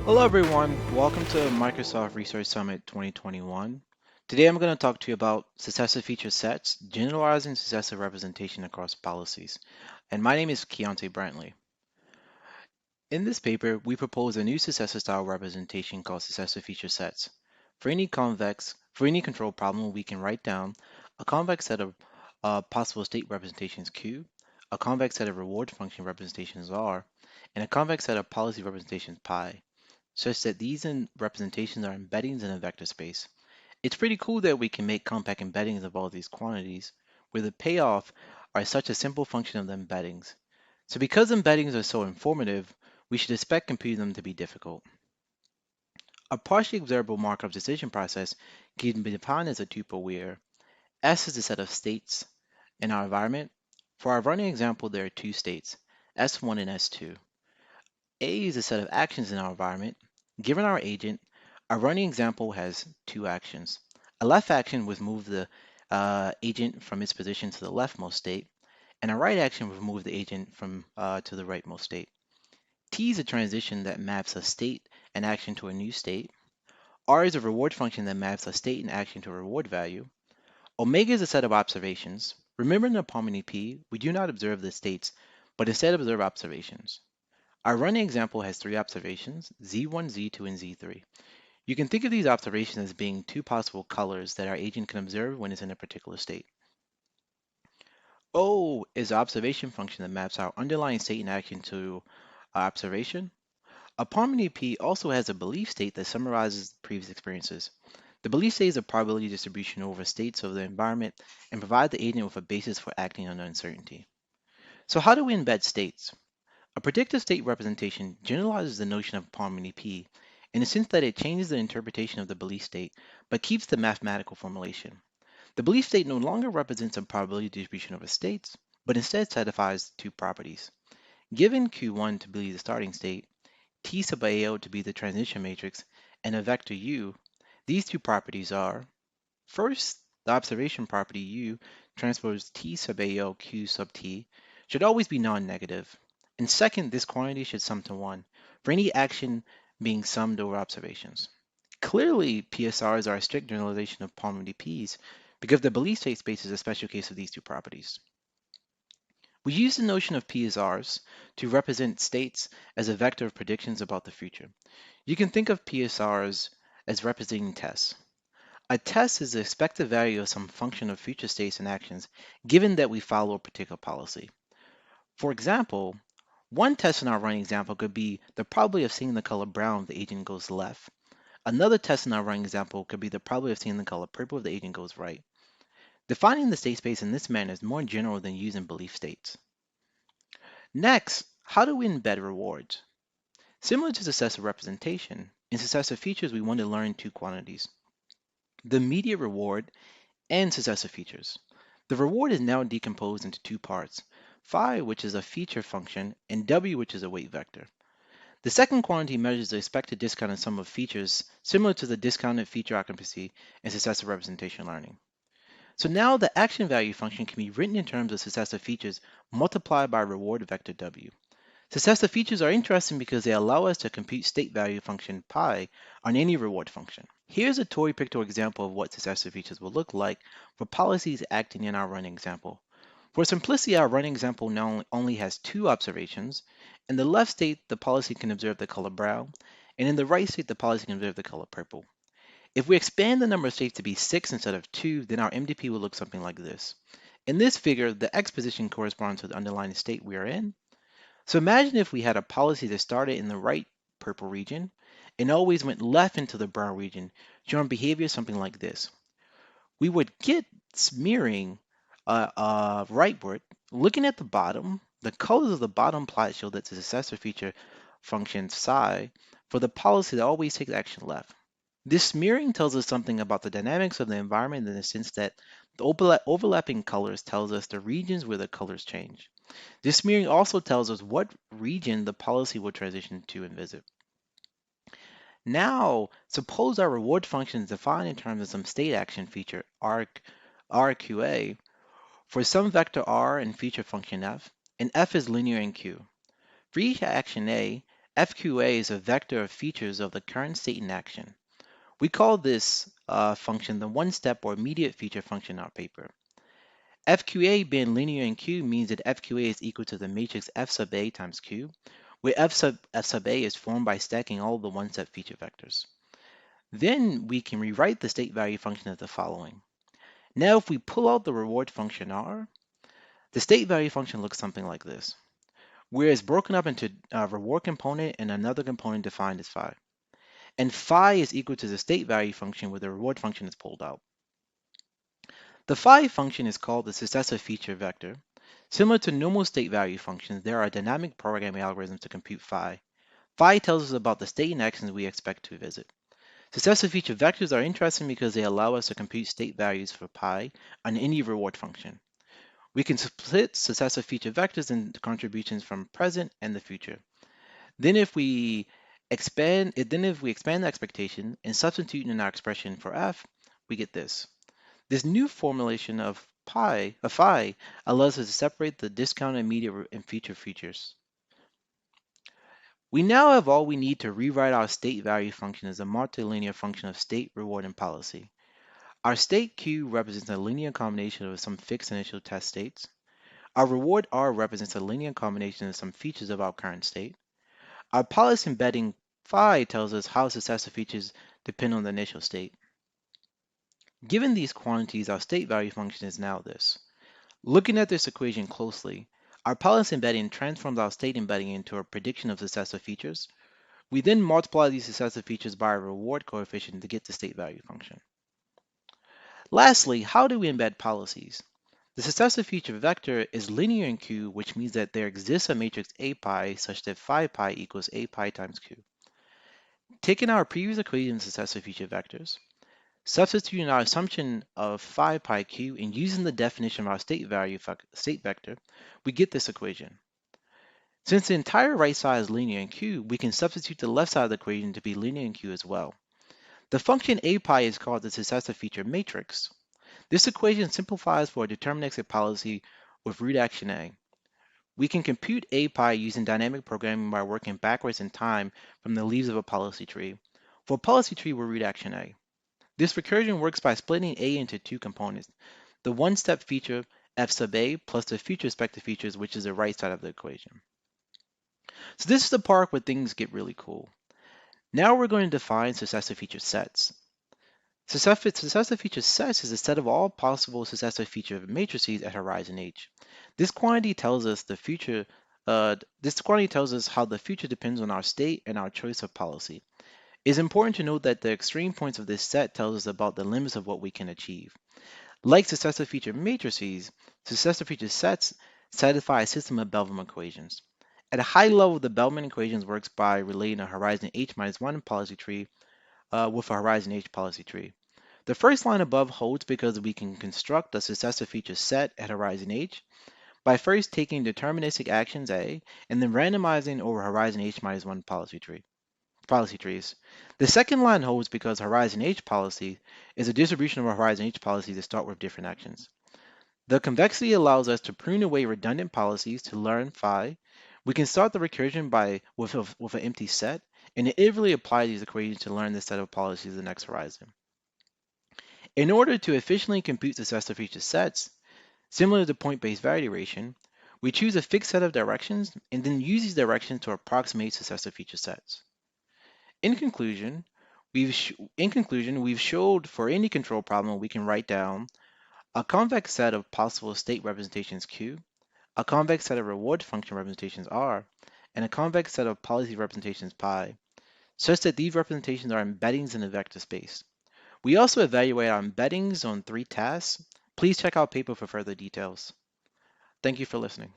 Hello everyone, welcome to Microsoft Research Summit 2021. Today I'm going to talk to you about successive feature sets, generalizing successive representation across policies. And my name is Keontae Brantley. In this paper, we propose a new successive style representation called successive feature sets. For any control problem, we can write down a convex set of possible state representations Q, a convex set of reward function representations R, and a convex set of policy representations pi, such that these representations are embeddings in a vector space. It's pretty cool that we can make compact embeddings of all these quantities, where the payoff are such a simple function of the embeddings. So because embeddings are so informative, we should expect computing them to be difficult. A partially observable Markov decision process can be defined as a tuple where S is the set of states in our environment. For our running example, there are two states, S1 and S2. A is a set of actions in our environment. Given our agent, our running example has two actions. A left action would move the agent from its position to the leftmost state, and a right action would move the agent from to the rightmost state. T is a transition that maps a state and action to a new state. R is a reward function that maps a state and action to a reward value. Omega is a set of observations. Remember in the harmony P, we do not observe the states, but instead observe observations. Our running example has three observations, Z1, Z2, and Z3. You can think of these observations as being two possible colors that our agent can observe when it's in a particular state. O is the observation function that maps our underlying state and action to our observation. A harmony P also has a belief state that summarizes previous experiences. The belief state is a probability distribution over states of the environment and provides the agent with a basis for acting on uncertainty. So how do we embed states? A predictive state representation generalizes the notion of harmony P in the sense that it changes the interpretation of the belief state but keeps the mathematical formulation. The belief state no longer represents a probability distribution over states, but instead satisfies two properties. Given Q1 to be the starting state, T sub AO to be the transition matrix, and a vector U, these two properties are, first, the observation property U transpose T sub AO Q sub T should always be non-negative. And second, this quantity should sum to 1 for any action being summed over observations. Clearly, PSRs are a strict generalization of Palm P's because the belief state space is a special case of these two properties. We use the notion of PSRs to represent states as a vector of predictions about the future. You can think of PSRs as representing tests. A test is the expected value of some function of future states and actions, given that we follow a particular policy. For example, one test in our running example could be the probability of seeing the color brown if the agent goes left. Another test in our running example could be the probability of seeing the color purple if the agent goes right. Defining the state space in this manner is more general than using belief states. Next, how do we embed rewards? Similar to successive representation, in successive features we want to learn two quantities, the immediate reward and successive features. The reward is now decomposed into two parts, phi, which is a feature function, and w, which is a weight vector. The second quantity measures the expected discounted sum of features, similar to the discounted feature occupancy in successive representation learning. So now the action value function can be written in terms of successive features multiplied by reward vector w. Successive features are interesting because they allow us to compute state value function pi on any reward function. Here's a Tory pictorial example of what successive features will look like for policies acting in our running example. For simplicity, our running example now only has two observations. In the left state, the policy can observe the color brown, and in the right state, the policy can observe the color purple. If we expand the number of states to be 6 instead of 2, then our MDP will look something like this. In this figure, the x position corresponds to the underlying state we are in. So imagine if we had a policy that started in the right purple region and always went left into the brown region, showing behavior something like this. We would get smearing rightward. Looking at the bottom, the colors of the bottom plot show that the successor feature function psi for the policy that always takes action left. This smearing tells us something about the dynamics of the environment in the sense that the overlapping colors tells us the regions where the colors change. This smearing also tells us what region the policy will transition to and visit. Now, suppose our reward function is defined in terms of some state action feature RQA for some vector R and feature function f, and f is linear in Q. For each action A, FQA is a vector of features of the current state in action. We call this function the one-step or immediate feature function in our paper. FQA being linear in Q means that FQA is equal to the matrix F sub A times Q, where F sub A is formed by stacking all the one-step feature vectors. Then we can rewrite the state value function as the following. Now if we pull out the reward function R, the state value function looks something like this, where it's broken up into a reward component and another component defined as phi. And phi is equal to the state value function where the reward function is pulled out. The phi function is called the successive feature vector. Similar to normal state value functions, there are dynamic programming algorithms to compute phi. Phi tells us about the state and actions we expect to visit. Successive feature vectors are interesting because they allow us to compute state values for pi on any reward function. We can split successive feature vectors into contributions from present and the future. Then if we expand the expectation and substitute in our expression for f, we get this. This new formulation of phi allows us to separate the discounted immediate and future features. We now have all we need to rewrite our state value function as a multilinear function of state, reward, and policy. Our state Q represents a linear combination of some fixed initial test states. Our reward R represents a linear combination of some features of our current state. Our policy embedding phi tells us how successive features depend on the initial state. Given these quantities, our state value function is now this. Looking at this equation closely, our policy embedding transforms our state embedding into a prediction of successive features. We then multiply these successive features by a reward coefficient to get the state value function. Lastly, how do we embed policies? The successive feature vector is linear in Q, which means that there exists a matrix A pi such that phi pi equals A pi times Q. Taking our previous equation of successive feature vectors, substituting our assumption of phi pi q and using the definition of our state vector, we get this equation. Since the entire right side is linear in Q, we can substitute the left side of the equation to be linear in Q as well. The function A pi is called the successive feature matrix. This equation simplifies for a deterministic policy with root action A. We can compute A pi using dynamic programming by working backwards in time from the leaves of a policy tree. For a policy tree with root action A. This recursion works by splitting A into two components, the one-step feature f sub A plus the future expected features, which is the right side of the equation. So this is the part where things get really cool. Now we're going to define successive feature sets. Successive feature sets is a set of all possible successive feature matrices at horizon h. This quantity tells us how the future depends on our state and our choice of policy. It's important to note that the extreme points of this set tells us about the limits of what we can achieve. Like successive feature matrices, successive feature sets satisfy a system of Bellman equations. At a high level, the Bellman equations works by relating a horizon h minus 1 policy tree with a horizon h policy tree. The first line above holds because we can construct a successive feature set at horizon h by first taking deterministic actions A and then randomizing over horizon h minus 1 policy trees. The second line holds because horizon h policy is a distribution of a horizon h policy that start with different actions. The convexity allows us to prune away redundant policies to learn phi. We can start the recursion with an empty set and iteratively apply these equations to learn the set of policies in the next horizon. In order to efficiently compute successive feature sets, similar to point-based variety ration, we choose a fixed set of directions and then use these directions to approximate successive feature sets. In conclusion, we've showed for any control problem we can write down a convex set of possible state representations Q, a convex set of reward function representations R, and a convex set of policy representations pi, such that these representations are embeddings in a vector space. We also evaluate our embeddings on 3 tasks. Please check out paper for further details. Thank you for listening.